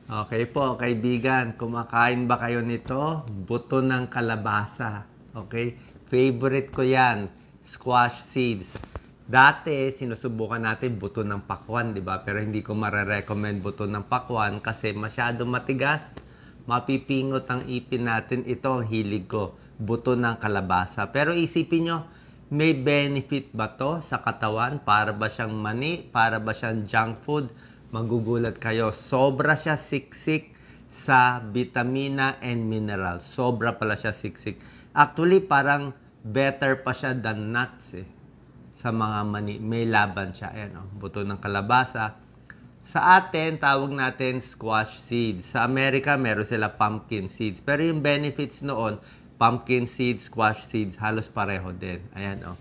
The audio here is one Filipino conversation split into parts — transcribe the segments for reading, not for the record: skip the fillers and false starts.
Okay po, kaibigan, kumakain ba kayo nito? Buto ng kalabasa. Okay? Favorite ko yan, squash seeds. Dati, sinusubukan natin buto ng pakwan, di ba? Pero hindi ko mare-recommend buto ng pakwan kasi masyado matigas. Mapipingot ang ipin natin. Ito ang hilig ko, buto ng kalabasa. Pero isipin nyo, may benefit ba to sa katawan? Para ba siyang mani? Para ba siyang junk food? Magugulat kayo. Sobra siya siksik sa vitamina and mineral. Sobra pala siya siksik. Actually, parang better pa siya than nuts eh. Sa mga mani. May laban siya. Ayan, oh, buto ng kalabasa. Sa atin, tawag natin squash seeds. Sa Amerika, meron sila pumpkin seeds. Pero yung benefits noon, pumpkin seeds, squash seeds, halos pareho din. Ayan, oh.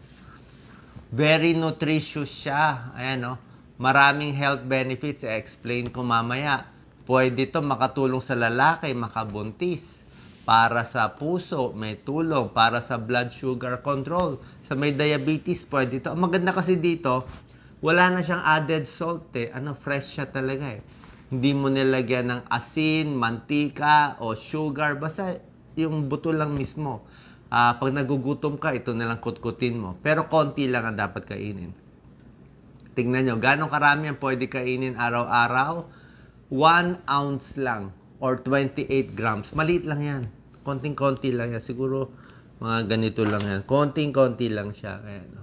Very nutritious siya. Ayan, oh. Maraming health benefits. I-explain ko mamaya. Pwede ito makatulong sa lalaki, makabuntis. Para sa puso, may tulong. Para sa blood sugar control. Sa may diabetes, pwede ito. Ang maganda kasi dito, wala na siyang added salt eh. Fresh siya talaga eh. Hindi mo nilagyan ng asin, mantika, o sugar. Basta yung buto lang mismo. Pag nagugutom ka, ito nalang kutkutin mo. Pero konti lang ang dapat kainin. Tingnan nyo, gano'ng karami ang pwede kainin araw-araw? 1 ounce lang or 28 grams. Maliit lang yan. Konting-konti lang yan. Siguro mga ganito lang yan. Konting-konti lang siya. Ayan.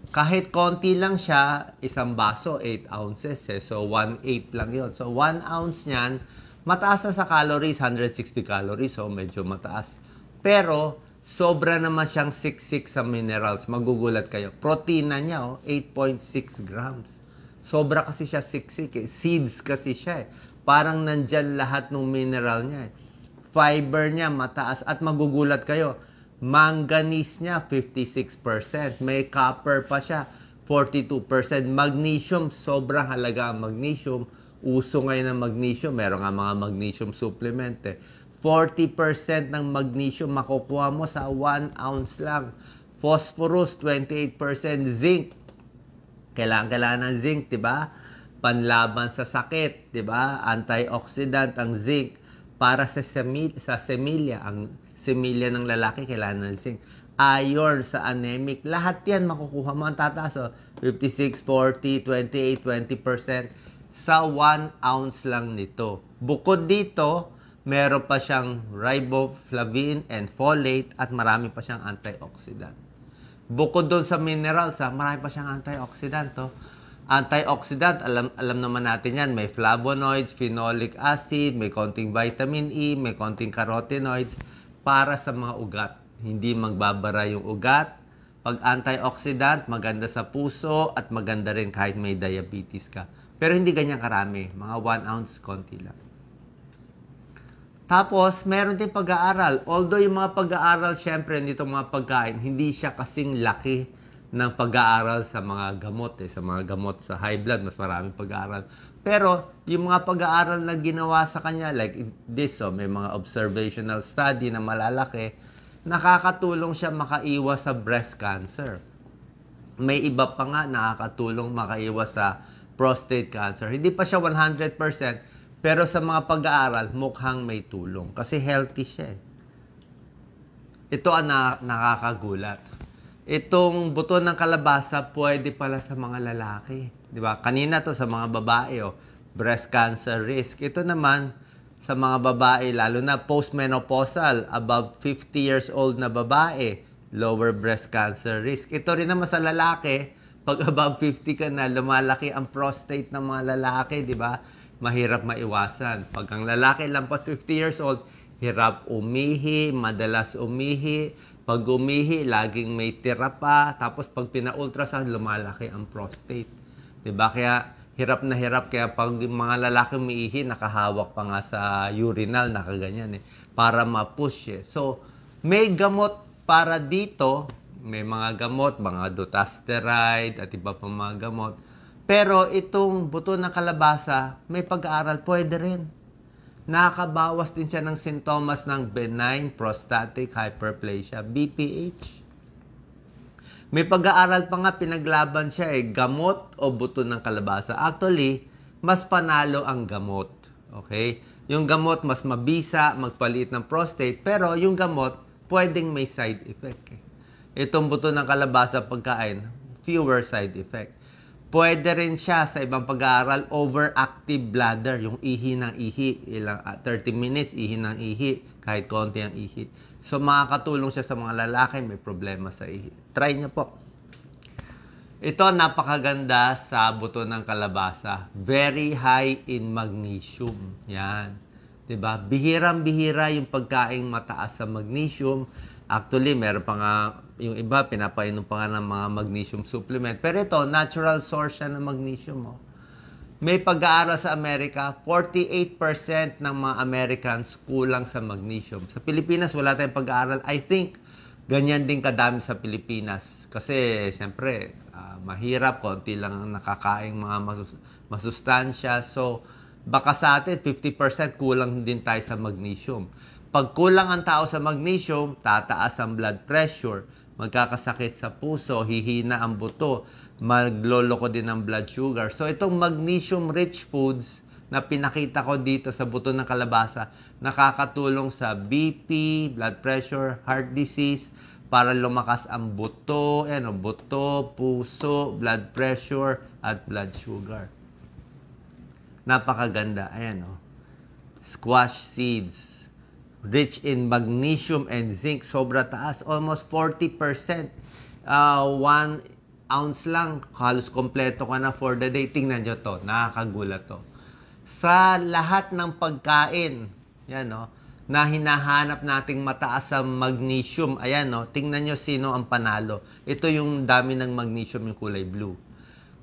Kahit konti lang siya, isang baso, 8 ounces. Eh. So, 1/8 lang yon. So, 1 ounce niyan, mataas na sa calories, 160 calories. So, medyo mataas. Pero, sobra naman siyang siksik sa minerals. Magugulat kayo. Protina niya, 8.6 grams. Sobra kasi siya siksik eh. Seeds kasi siya eh. Parang nandyan lahat ng mineral niya eh. Fiber niya mataas. At magugulat kayo, manganese niya, 56%. May copper pa siya, 42%. Magnesium, sobrang halaga ang magnesium. Uso ngayon ng magnesium. Meron nga mga magnesium supplement eh. 40% ng magnesium makukuha mo sa 1 ounce lang. Phosphorus, 28%. Zinc. Kailangan ng zinc, di ba? Panlaban sa sakit, di ba? Antioxidant ang zinc. Para sa semilya, ang semilya ng lalaki, kailangan ng zinc. Iron sa anemic. Lahat yan makukuha mo. Ang tataas, 56, 40, 28, 20% sa 1 ounce lang nito. Bukod dito, meron pa siyang riboflavin and folate at marami pa siyang antioxidant. Bukod doon sa minerals, marami pa siyang antioxidant. Antioxidant, alam naman natin yan. May flavonoids, phenolic acid, may konting vitamin E, may konting carotenoids para sa mga ugat. Hindi magbabara yung ugat. Pag antioxidant, maganda sa puso at maganda rin kahit may diabetes ka. Pero hindi ganyan karami. Mga 1 ounce, konti lang. Tapos, meron din pag-aaral. Although yung mga pag-aaral, syempre, nito mga pagkain, hindi siya kasing laki ng pag-aaral sa mga gamot. Sa mga gamot sa high blood, mas maraming pag-aaral. Pero, yung mga pag-aaral na ginawa sa kanya, like this, may mga observational study na malalaki, nakakatulong siya makaiwas sa breast cancer. May iba pa nga nakakatulong makaiwas sa prostate cancer. Hindi pa siya 100%, pero sa mga pag-aaral, mukhang may tulong. Kasi healthy siya. Ito ang nakakagulat. Itong buto ng kalabasa, pwede pala sa mga lalaki. Diba? Kanina to sa mga babae, breast cancer risk. Ito naman, sa mga babae, lalo na postmenopausal, above 50 years old na babae, lower breast cancer risk. Ito rin naman sa lalaki, pag above 50 ka na, lumalaki ang prostate ng mga lalaki, di ba? Mahirap maiwasan. Pag ang lalaki lampas 50 years old, hirap umihi, madalas umihi. Pag umihi, laging may tira pa. Tapos pag pina-ultrasound, lumalaki ang prostate. Diba? Kaya hirap na hirap. Kaya pag mga lalaki umiihi, nakahawak pa nga sa urinal, nakaganyan para ma-push So, may gamot para dito. May mga gamot, mga dutasteride at iba pang mga gamot. Pero itong buto ng kalabasa, may pag-aaral, pwede rin. Nakakabawas din siya ng sintomas ng benign prostatic hyperplasia, BPH. May pag-aaral pa nga, pinaglaban siya gamot o buto ng kalabasa. Actually, mas panalo ang gamot. Okay? Yung gamot, mas mabisa, magpaliit ng prostate, pero yung gamot, pwedeng may side effect. Itong buto ng kalabasa pagkain, fewer side effect. Pwede rin siya sa ibang pag-aaral, overactive bladder, yung ihi ng ihi, 30 minutes, ihi ng ihi, kahit konti ang ihi. So, makakatulong siya sa mga lalaki, may problema sa ihi. Try niyo po. Ito, napakaganda sa buto ng kalabasa. Very high in magnesium. Yan. Diba? Bihirang-bihira yung pagkain mataas sa magnesium. Actually, meron pa nga, yung iba, pinapainom pa nga ng mga magnesium supplement. Pero ito, natural source siya ng magnesium. Oh. May pag-aaral sa Amerika, 48% ng mga Americans kulang sa magnesium. Sa Pilipinas, wala tayong pag-aaral. I think, ganyan din kadami sa Pilipinas. Kasi, siyempre, mahirap, konti lang ang nakakaing mga masustansya. So, baka sa atin, 50% kulang din tayo sa magnesium. Pag kulang ang tao sa magnesium, tataas ang blood pressure, magkakasakit sa puso, hihina ang buto, magloloko din ang blood sugar. So, itong magnesium-rich foods na pinakita ko dito sa buto ng kalabasa, nakakatulong sa BP, blood pressure, heart disease, para lumakas ang buto, buto, puso, blood pressure, at blood sugar. Napakaganda. Ayan, squash seeds. Rich in magnesium and zinc. Sobra taas. Almost 40%. 1 ounce lang. Halos kompleto ka na for the day. Tingnan nyo to. Nakakagulat to. Sa lahat ng pagkain, na hinahanap nating mataas sa magnesium. Ayan, tingnan nyo sino ang panalo. Ito yung dami ng magnesium, yung kulay blue.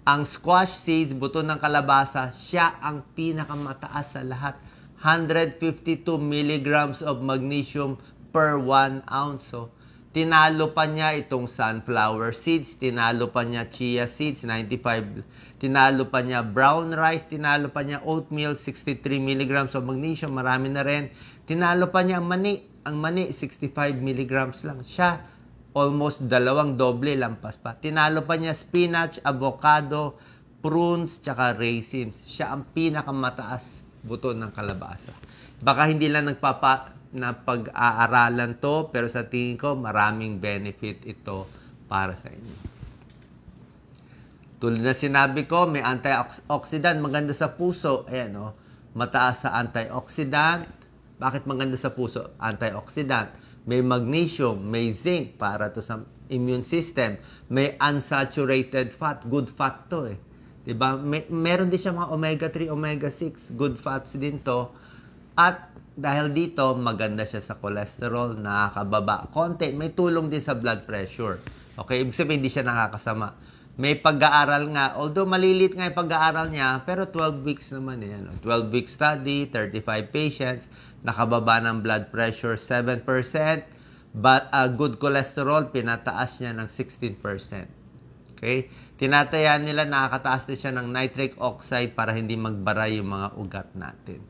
Ang squash seeds, buto ng kalabasa, siya ang pinakamataas sa lahat. 152 milligrams of magnesium per 1 ounce. So, tinalo pa niya itong sunflower seeds, tinalo pa niya chia seeds, 95, tinalo pa niya brown rice, tinalo pa niya oatmeal, 63 milligrams of magnesium, marami na rin. Tinalo pa niya ang mani, 65 milligrams lang. Siya, almost doble, lampas pa. Tinalo pa niya spinach, avocado, prunes, tsaka raisins. Siya ang pinakamataas buto ng kalabasa. Baka hindi lang na pag-aaralan to, pero sa tingin ko, maraming benefit ito para sa inyo. Tulad na sinabi ko, may antioxidant, maganda sa puso. Ayan, mataas sa antioxidant. Bakit maganda sa puso? Antioxidant. May magnesium, may zinc para to sa immune system. May unsaturated fat, good fat to Diba? Meron din siya mga omega-3, omega-6, good fats din to. At dahil dito, maganda siya sa cholesterol, nakakababa konti. May tulong din sa blood pressure. Okay? Ibig sabihin, hindi siya nakakasama. May pag-aaral nga, although malilit nga yung pag-aaral niya, pero 12 weeks naman 12-week study, 35 patients, nakababa ng blood pressure 7%, but good cholesterol, pinataas niya ng 16%. Okay? Tinatayaan nila, nakakataas din siya ng nitric oxide para hindi magbara yung mga ugat natin.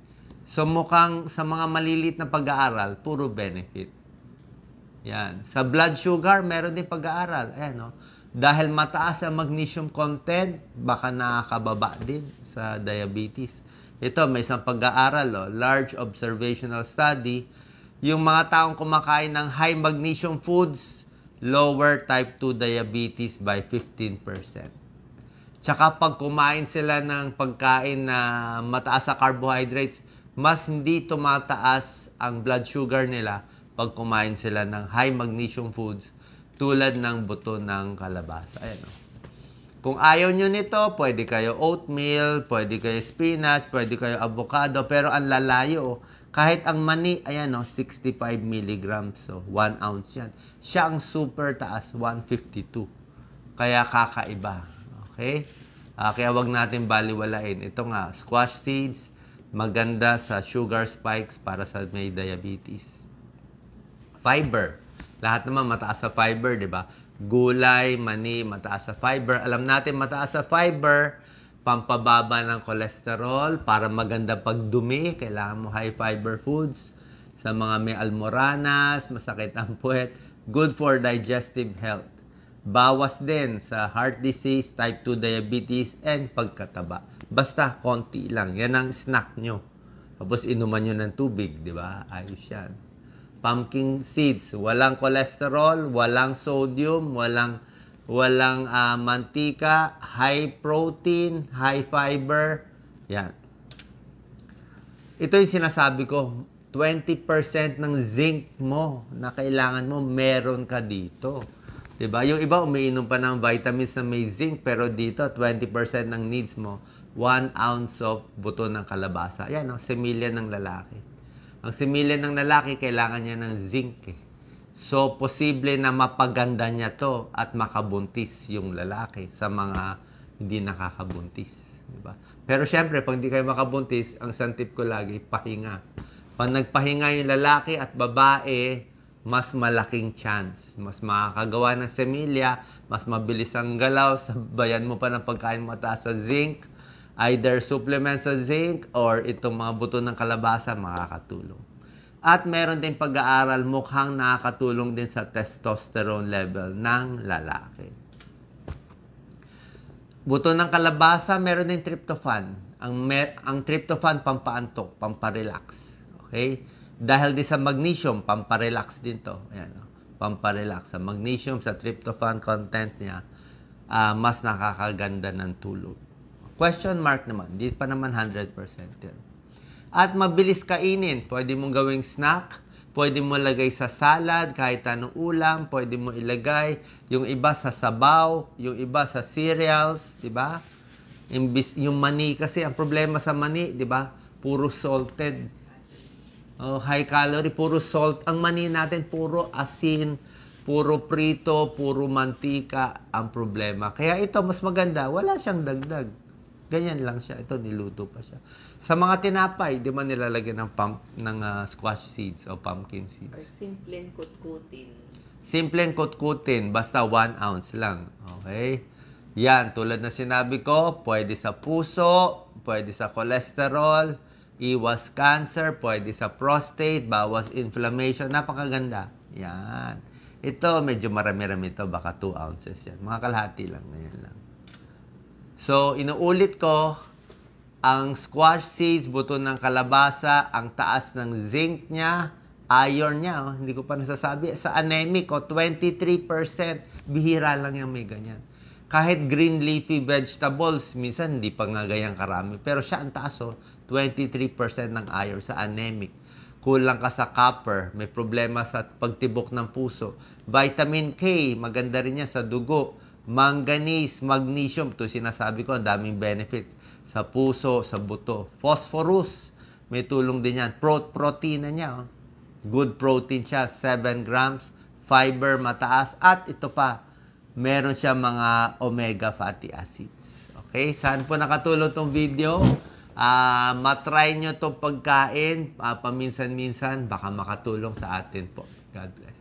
So, mukhang sa mga malilit na pag-aaral, puro benefit. Yan. Sa blood sugar, meron din pag-aaral. Ayan, dahil mataas ang magnesium content, baka nakakababa din sa diabetes. Ito, may isang pag-aaral, large observational study. Yung mga taong kumakain ng high magnesium foods, lower type 2 diabetes by 15%. Tsaka pag kumain sila ng pagkain na mataas sa carbohydrates, mas hindi tumataas ang blood sugar nila pag kumain sila ng high magnesium foods tulad ng buto ng kalabasa. Ayan, Kung ayaw nyo nito, pwede kayo oatmeal, pwede kayo spinach, pwede kayo avocado, pero ang lalayo, kahit ang mani, ayan 65 milligrams, so 1 ounce yan. Siya ang super taas, 152. Kaya kakaiba. Okay? Kaya wag natin baliwalain. Ito nga, squash seeds, maganda sa sugar spikes para sa may diabetes. Fiber. Lahat naman mataas sa fiber, di ba? Gulay, mani, mataas sa fiber. Alam natin, mataas sa fiber, pampababa ng cholesterol, para maganda pagdumi, kailangan mo high fiber foods. Sa mga may almoranas, masakit ang puwet, good for digestive health. Bawas din sa heart disease, type 2 diabetes, and pagkataba. Basta konti lang. Yan ang snack nyo. Tapos inuman nyo ng tubig, di ba? Ayos yan. Pumpkin seeds, walang cholesterol, walang sodium, walang mantika, high protein, high fiber. Yan. Ito yung sinasabi ko, 20% ng zinc mo na kailangan mo, meron ka dito. Diba? Yung iba umiinom pa ng vitamins na may zinc, pero dito 20% ng needs mo, 1 ounce of buto ng kalabasa. Yan, ang semilya ng lalaki. Ang semilya ng lalaki, kailangan niya ng zinc eh. So, posible na mapaganda niya to at makabuntis yung lalaki sa mga hindi nakakabuntis. Diba? Pero syempre, pag hindi kayo makabuntis, ang santip ko lagi, pahinga. Pag nagpahinga yung lalaki at babae, mas malaking chance. Mas makakagawa ng semilya, mas mabilis ang galaw, sabayan mo pa ng pagkain mataas sa zinc, either supplements sa zinc or itong mga buto ng kalabasa, makakatulong. At meron din pag-aaral, mukhang nakakatulong din sa testosterone level ng lalaki. Buto ng kalabasa, meron din tryptophan. Ang tryptophan, pampaantok, pamparelax. Okay? Dahil din sa magnesium, pamparelax din to. Ayan, pamparelax. Sa magnesium, sa tryptophan content niya, mas nakakaganda ng tulog. Question mark naman. Di pa naman 100% yan. At mabilis kainin. Pwede mong gawing snack. Pwede mo lagay sa salad, kahit anong ulam. Pwede mo ilagay. Yung iba sa sabaw. Yung iba sa cereals. Diba? Yung mani kasi, ang problema sa mani, diba? Puro salted. High calorie, puro salt. Ang mani natin, puro asin, puro prito, puro mantika ang problema. Kaya ito, mas maganda. Wala siyang dagdag. Ganyan lang siya. Ito, niluto pa siya. Sa mga tinapay, di man nilalagyan ng squash seeds o pumpkin seeds. Or simpleng kutkutin. Simpleng kutkutin. Basta 1 ounce lang. Okay? Yan, tulad na sinabi ko, pwede sa puso, pwede sa cholesterol, iwas cancer, pwede sa prostate, bawas inflammation. Napakaganda. Yan. Ito, medyo marami-rami ito. Baka 2 ounces yan. Mga kalahati lang. Ganyan lang. So, inuulit ko, ang squash seeds, buto ng kalabasa, ang taas ng zinc niya, iron niya, hindi ko pa nasasabi, sa anemic, 23%, bihira lang yung may ganyan. Kahit green leafy vegetables, minsan hindi pa nga ganyang karami, pero siya ang taas, 23% ng iron sa anemic. Kulang ka sa copper, may problema sa pagtibok ng puso. Vitamin K, maganda rin niya sa dugo. Manganese, magnesium, ito sinasabi ko, ang daming benefits sa puso, sa buto. Phosphorus, may tulong din yan. Protein na niya, good protein siya, 7 grams. Fiber, mataas. At ito pa, meron siya mga omega fatty acids. Okay, saan po nakatulong tong video? Matry nyo itong pagkain, paminsan-minsan, baka makatulong sa atin po. God bless.